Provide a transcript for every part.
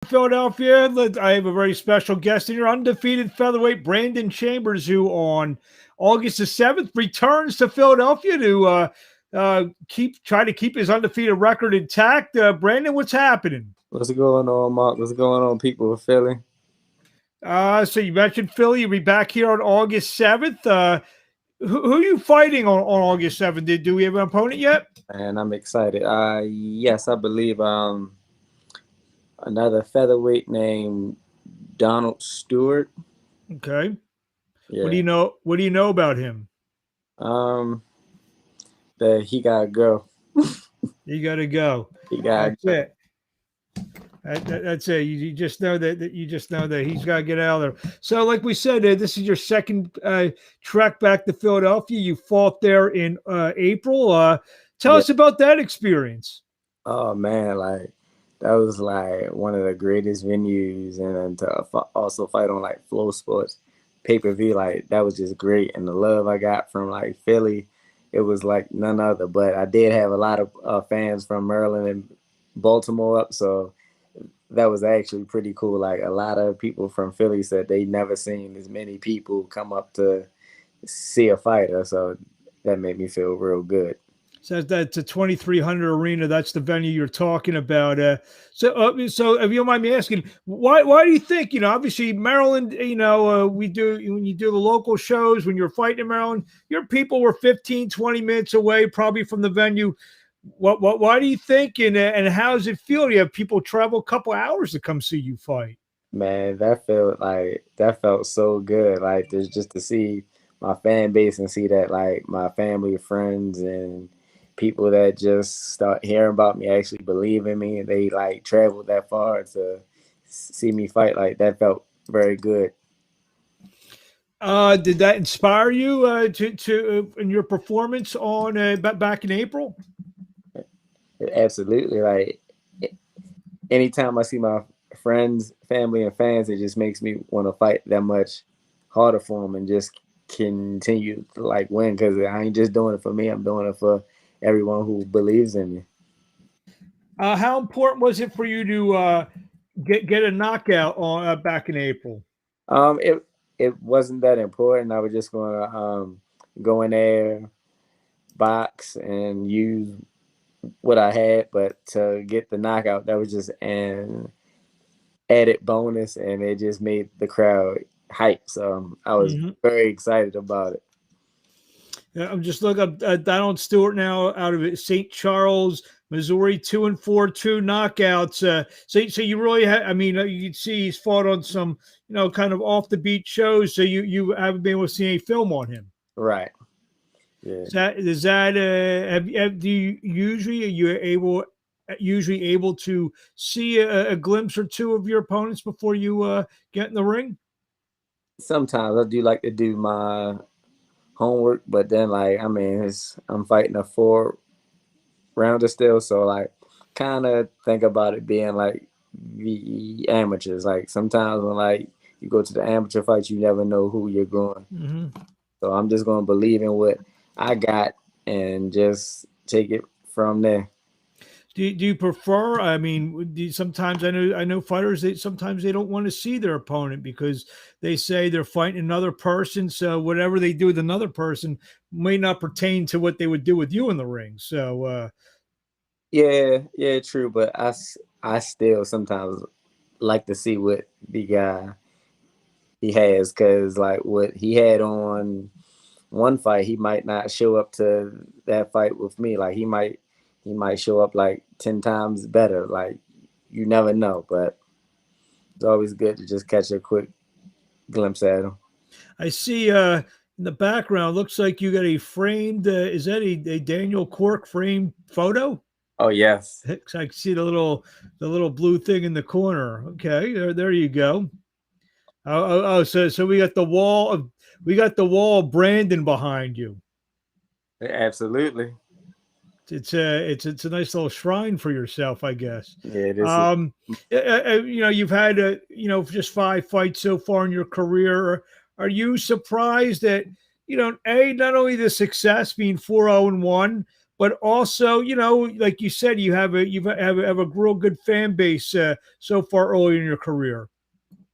Philadelphia. I have a very special guest in here, undefeated featherweight Brandon Chambers, who on August the 7th returns to Philadelphia to try to keep his undefeated record intact. Brandon, what's happening? What's going on, Mark? What's going on, people of Philly? So you mentioned Philly. You'll be back here on August 7th. Who are you fighting on August 7th? Do we have an opponent yet? And I'm excited. Yes, I believe another featherweight named Donald Stewart. Okay. What do Yeah. you know? What do you know about him? Um, that he gotta go. You got to go. He gotta That's go. it. That's it. You just know that you just know that he's got to get out of there. So, like we said, this is your second trek back to Philadelphia. You fought there in April. Tell Yeah. us about that experience. Oh man, like that was like one of the greatest venues, and then to also fight on like Flow Sports pay-per-view, like that was just great. And the love I got from like Philly, it was like none other. But I did have a lot of fans from Maryland and Baltimore up, so that was actually pretty cool. Like a lot of people from Philly said they never seen as many people come up to see a fighter, so that made me feel real good. So that's a 2,300 arena. That's the venue you're talking about. So if you don't mind me asking, why do you think, obviously Maryland, we do, when you do the local shows, when you're fighting in Maryland, your people were 15, 20 minutes away, probably from the venue. Why do you think, and how does it feel? You have people travel a couple hours to come see you fight. Man, that felt so good. Like just to see my fan base and see that like my family, friends, and people that just start hearing about me actually believe in me, and they like traveled that far to see me fight. Like that felt very good. Did that inspire you to in your performance on back in April? Absolutely. Like anytime I see my friends, family, and fans, it just makes me want to fight that much harder for them and just continue to like win because I ain't just doing it for me. I'm doing it for everyone who believes in me. How important was it for you to get a knockout on back in April? It wasn't that important. I was just gonna go in there, box, and use what I had. But to get the knockout, that was just an added bonus, and it just made the crowd hype. So I was Hmm. very excited about it. Yeah, I'm just looking up Donald Stewart now out of St. Charles, Missouri, 2-4, two knockouts. So you really, I mean, you can see he's fought on some, kind of off the beat shows. So you haven't been able to see any film on him. Right. Yeah. Do you usually, are you able usually able to see a glimpse or two of your opponents before you get in the ring? Sometimes I do like to do my homework, but then like I mean, I'm fighting a 4 rounder still, so like kind of think about it being like the amateurs. Like sometimes when like you go to the amateur fights, you never know who you're going. Hmm. So I'm just gonna believe in what I got and just take it from there. Do you prefer? I mean, sometimes I know fighters. Sometimes they don't want to see their opponent because they say they're fighting another person. So whatever they do with another person may not pertain to what they would do with you in the ring. So Yeah, yeah, true. But I still sometimes like to see what the guy he has, because like what he had on one fight, he might not show up to that fight with me. Like he might show up like 10 times better. Like you never know, but it's always good to just catch a quick glimpse at him. I see in the background. Looks like you got a framed. Is that a Daniel Cork framed photo? Oh yes, I can see the little blue thing in the corner. Okay, there you go. So we got the wall of Brandon behind you. absolutely. It's a nice little shrine for yourself, I guess. Yeah, this is. Um, you've had just 5 fights so far in your career. Are you surprised that a not only the success being 4-0-1, but also, like you said, have a real good fan base so far early in your career.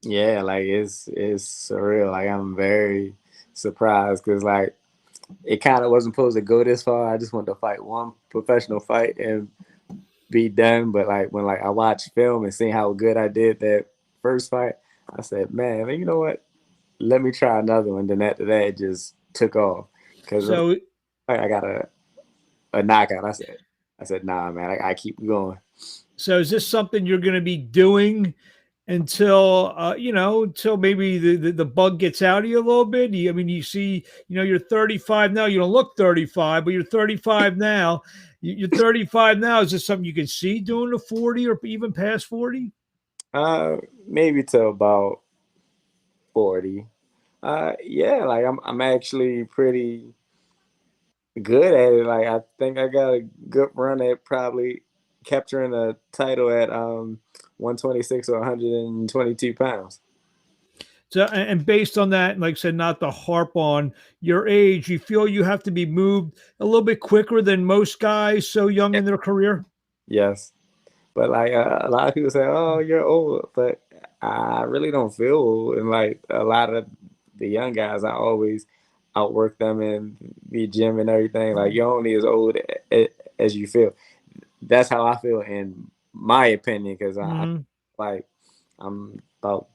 Yeah, like it's surreal. Like I'm very surprised because like it kind of wasn't supposed to go this far. I just wanted to fight one professional fight and be done. But like when like I watched film and seeing how good I did that first fight, I said, man, you know what? Let me try another one. Then after that, it just took off because So, I got a knockout. I said, nah, man, I keep going. so is this something you're going to be doing until until maybe the bug gets out of you a little bit? I mean, you see, you're 35 now. You don't look 35, but you're 35 now. You're 35 now. Is this something you can see doing to 40 or even past 40? Uh, Maybe to about 40. Yeah, like I'm actually pretty good at it. Like I think I got a good run at probably capturing a title at 126 or 122 pounds. So, and based on that, like I said, not to harp on your age, you feel you have to be moved a little bit quicker than most guys so young Yeah. in their career? Yes, but like a lot of people say, "Oh, you're old," but I really don't feel old. And like a lot of the young guys, I always outwork them in the gym and everything. Like you're only as old as you feel. That's how I feel in my opinion, because I Mhm. like I'm about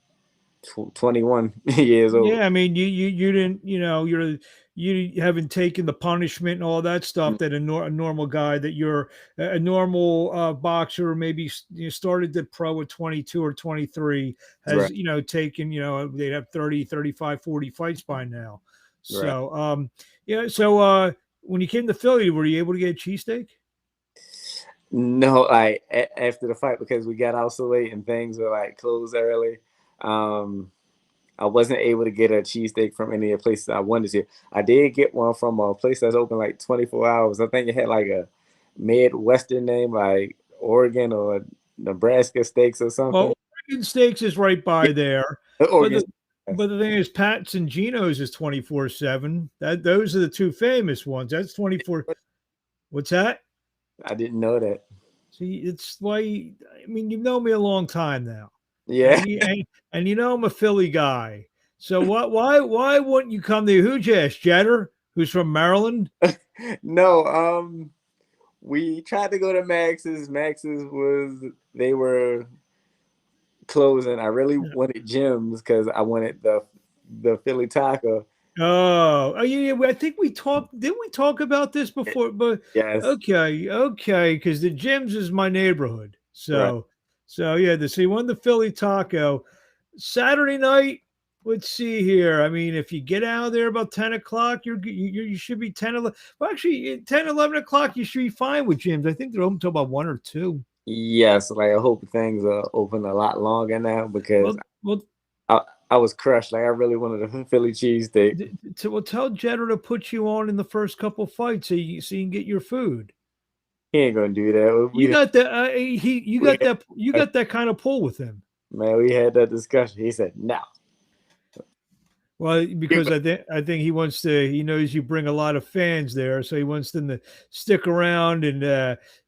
21 years old. Yeah, I mean, you didn't, you haven't taken the punishment and all that stuff that a normal guy that you're a normal boxer maybe started the pro at 22 or 23 has Right, taken they'd have 30, 35, 40 fights by now. right. So yeah, so when you came to Philly, were you able to get a cheesesteak? No, like after the fight because we got out so late and things were like closed early. Um, I wasn't able to get a cheesesteak from any of the places I wanted to. I did get one from a place that's open like 24 hours. I think it had like a Midwestern name, like Oregon or Nebraska Steaks or something. Well, Oregon Steaks is right Yeah, by there, but Oregon. the but the thing is, Pat's and Geno's is 24/7. That those are the two famous ones. That's 24. What's that? I didn't know that. See, it's why. I mean, you've known me a long time now, Yeah. and I'm a Philly guy. So what? Why wouldn't you come to who'd you ask? Jetter, who's from Maryland? No, we tried to go to Max's. Max's was they were closing. I really wanted Jim's because I wanted the Philly taco. Oh, yeah, yeah. I think we talked. Didn't we talk about this before? But Yes, okay, because the Jim's is my neighborhood. right. So yeah. So you won the Philly taco Saturday night. Let's see here. I mean, if you get out of there about 10 o'clock, you should be 10, 11. Well, actually, 10, 11 o'clock, you should be fine with Jim's. I think they're open until about 1 or 2. Yes, like I hope things are open a lot longer now because Well, I was crushed. Like I really wanted a Philly cheesesteak. well, tell Jetter to put you on in the first couple fights so you can get your food. He ain't gonna do that. You got that. You We got that. You got that kind of pull with him. man, we had that discussion. He said no. Well, because I think he wants to. He knows you bring a lot of fans there, so he wants them to stick around and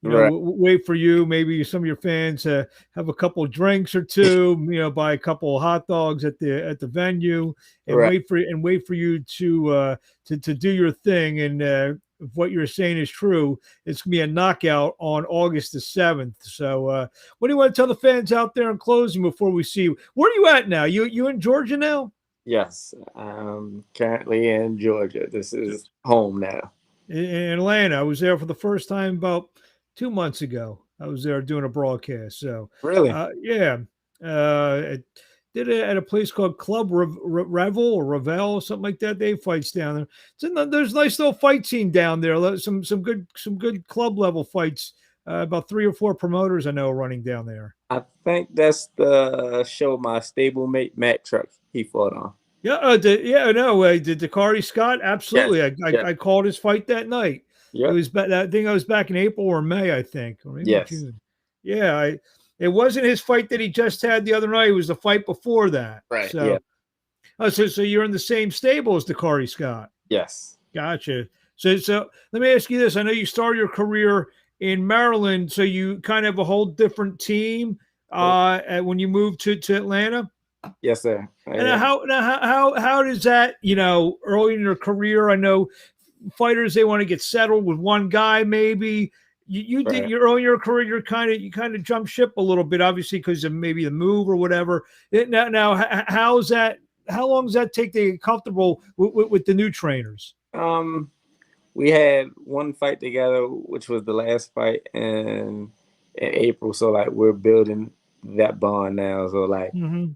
Right, wait for you. Maybe some of your fans have a couple drinks or two. Buy a couple of hot dogs at the venue and right. wait for you to do your thing. And if what you're saying is true, it's gonna be a knockout on August the 7th. So, what do you want to tell the fans out there in closing before we see you? Where are you at now? You in Georgia now? Yes, I'm currently in Georgia. This is home now. In Atlanta. I was there for the first time about 2 months ago. I was there doing a broadcast. So, Really? yeah, I did it at a place called Club Revel or Revel, something like that. They have fights down there. There's a nice little fight scene down there. Some good club level fights. About 3 or 4 promoters I know are running down there. I think that's the show my stablemate Matt Truck he fought on. Yeah, no, did Dakari Scott? Yes, Absolutely. yes, I called his fight that night. It yep, was that thing. I was back in April or May, I think, or maybe yes, June. Yeah, it wasn't his fight that he just had the other night. It was the fight before that. right, yeah, So, so you're in the same stable as Dakari Scott. yes. Gotcha. So let me ask you this. I know you started your career in Maryland, so you kind of have a whole different team when you moved to Atlanta. Yes, sir. And Yeah. how does that, early in your career? I know fighters, they want to get settled with one guy maybe. You did Right. your early in your career, you kind of jump ship a little bit, obviously because of maybe the move or whatever. How's that? How long does that take to get comfortable with the new trainers? We had one fight together, which was the last fight in April. So like we're building that bond now. So like Mm-hmm.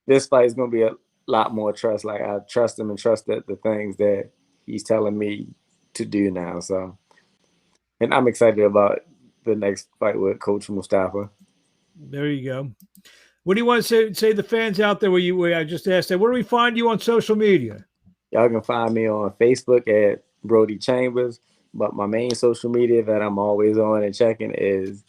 this fight is gonna be a lot more trust. Like I trust him and trust that the things that he's telling me to do now. So, and I'm excited about the next fight with Coach Mustafa. There you go. What do you want to say the fans out there where I just asked that? Where do we find you on social media? Y'all can find me on Facebook at Brody Chambers, but my main social media that I'm always on and checking is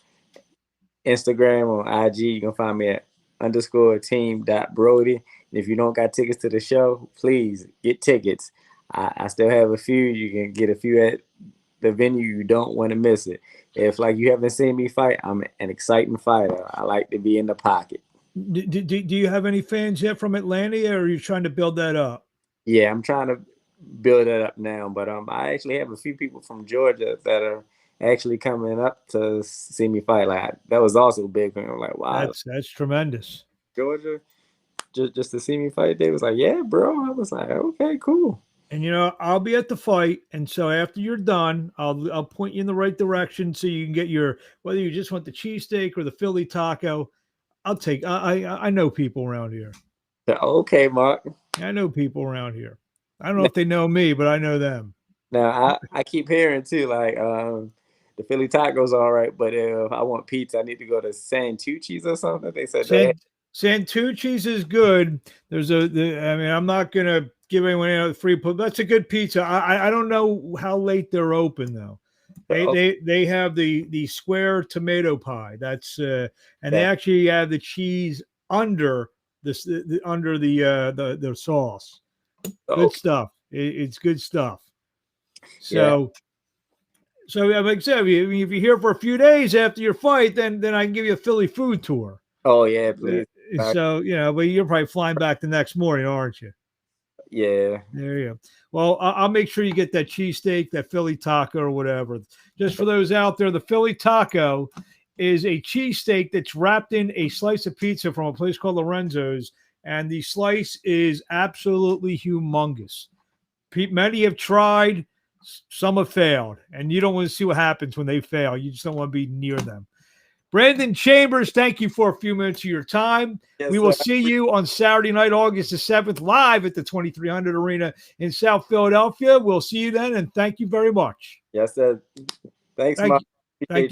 Instagram. On IG, you can find me at _team.brody. And if you don't got tickets to the show, please get tickets. I still have a few. You can get a few at the venue. You don't want to miss it. If like you haven't seen me fight, I'm an exciting fighter. I like to be in the pocket. Do you have any fans yet from Atlanta, or are you trying to build that up? Yeah, I'm trying to build that up now. But I actually have a few people from Georgia that are actually coming up to see me fight. Like that was also big for me. I'm like, wow, That's tremendous. Georgia, just to see me fight. They was like, yeah, bro. I was like, okay, cool. And I'll be at the fight, and so after you're done, I'll point you in the right direction so you can get your, whether you just want the cheesesteak or the Philly taco. I'll take. I know people around here. Okay, Mark. I know people around here. I don't know if they know me, but I know them. Now I keep hearing too, like the Philly tacos all right, but if I want pizza, I need to go to Santucci's or something. They said they Santucci's is good. I mean, I'm not gonna give anyone any free, but that's a good pizza. I don't know how late they're open though. They oh, they have the square tomato pie. That's and they that actually have the cheese under under the sauce. oh Good stuff. It's good stuff. yeah. So like I said, if you're here for a few days after your fight, then I can give you a Philly food tour. Oh yeah, please. So but you're probably flying back the next morning, aren't you? Yeah. There you go. Well, I'll make sure you get that cheesesteak, that Philly taco, or whatever. Just for those out there, the Philly taco is a cheesesteak that's wrapped in a slice of pizza from a place called Lorenzo's, and the slice is absolutely humongous. Many have tried, some have failed, and you don't want to see what happens when they fail. You just don't want to be near them. Brandon Chambers, thank you for a few minutes of your time. We Yes, will sir. see you on Saturday night, August the 7th, live at the 2300 Arena in South Philadelphia. We'll see you then, and thank you very much. Yes, sir. Thanks, Thank Mark. you. Thank you.